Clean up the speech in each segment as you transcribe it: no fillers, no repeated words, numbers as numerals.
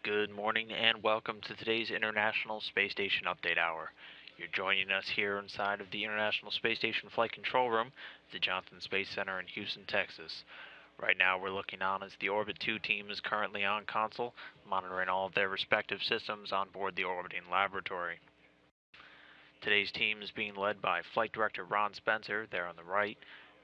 Good morning and welcome to today's International Space Station Update Hour. You're joining us here inside of the International Space Station Flight Control Room at the Johnson Space Center in Houston, Texas. Right now we're looking on as the Orbit 2 team is currently on console, monitoring all of their respective systems on board the orbiting laboratory. Today's team is being led by Flight Director Ron Spencer, there on the right,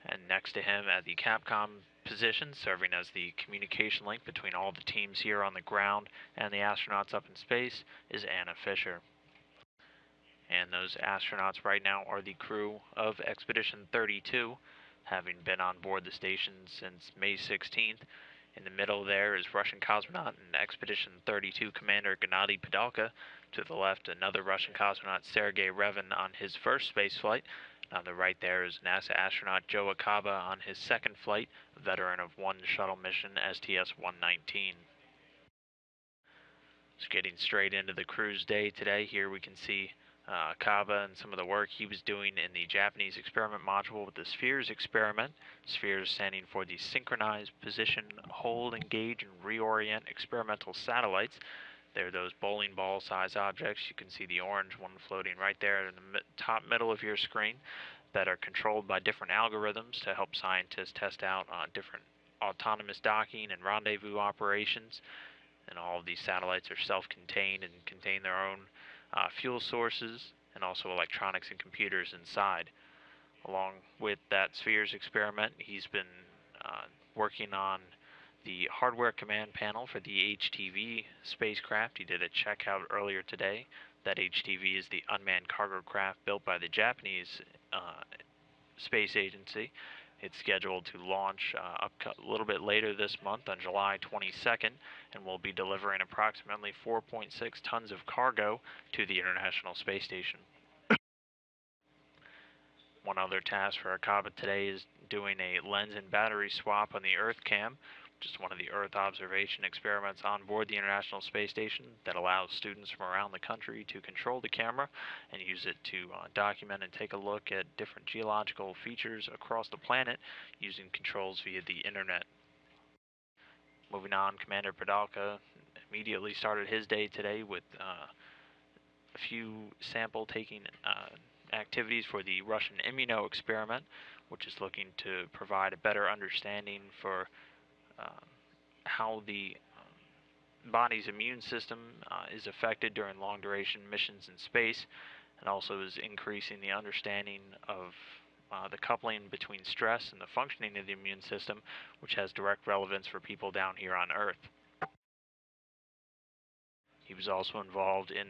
and next to him at the Capcom position, serving as the communication link between all the teams here on the ground and the astronauts up in space, is Anna Fisher. And those astronauts right now are the crew of Expedition 32, having been on board the station since May 16th. In the middle there is Russian cosmonaut and Expedition 32 Commander Gennady Padalka. To the left, another Russian cosmonaut, Sergei Revin, on his first spaceflight. On the right there is NASA astronaut Joe Acaba on his second flight, a veteran of one shuttle mission, STS-119. Just getting straight into the crew's day today, here we can see Acaba and some of the work he was doing in the Japanese experiment module with the SPHERES experiment. SPHERES standing for the Synchronized Position, Hold, Engage, and Reorient Experimental Satellites. They're those bowling ball size objects. You can see the orange one floating right there in the top middle of your screen that are controlled by different algorithms to help scientists test out different autonomous docking and rendezvous operations. And all of these satellites are self-contained and contain their own fuel sources and also electronics and computers inside. Along with that SPHERES experiment, he's been working on the hardware command panel for the HTV spacecraft. He did a checkout earlier today. That HTV is the unmanned cargo craft built by the Japanese space agency. It's scheduled to launch a little bit later this month on July 22nd, and will be delivering approximately 4.6 tons of cargo to the International Space Station. One other task for Acaba today is doing a lens and battery swap on the Earth cam, just one of the Earth observation experiments on board the International Space Station that allows students from around the country to control the camera and use it to document and take a look at different geological features across the planet using controls via the internet. Moving on, Commander Padalka immediately started his day today with a few sample taking activities for the Russian immuno experiment, which is looking to provide a better understanding for how the body's immune system is affected during long-duration missions in space, and also is increasing the understanding of the coupling between stress and the functioning of the immune system, which has direct relevance for people down here on Earth. He was also involved in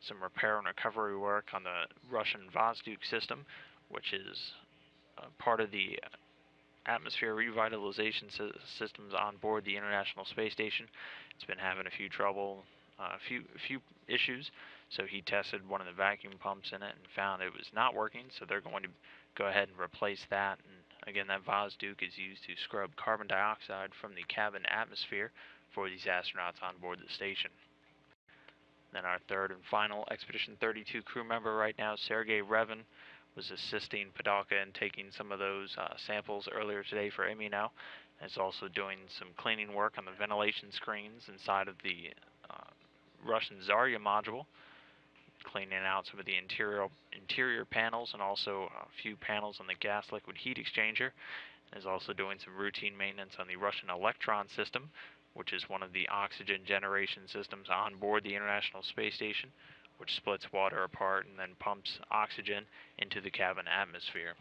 some repair and recovery work on the Russian Vozduk system, which is part of the atmosphere revitalization systems on board the International Space Station. It's been having a few few issues, so he tested one of the vacuum pumps in it and found it was not working, so they're going to go ahead and replace that. And again, that Vozduk is used to scrub carbon dioxide from the cabin atmosphere for these astronauts on board the station. Then our third and final Expedition 32 crew member right now, Sergei Revin, was assisting Padalka in taking some of those samples earlier today for immuno, and is also doing some cleaning work on the ventilation screens inside of the Russian Zarya module, cleaning out some of the interior panels and also a few panels on the gas liquid heat exchanger, and is also doing some routine maintenance on the Russian Electron system, which is one of the oxygen generation systems on board the International Space Station, which splits water apart and then pumps oxygen into the cabin atmosphere.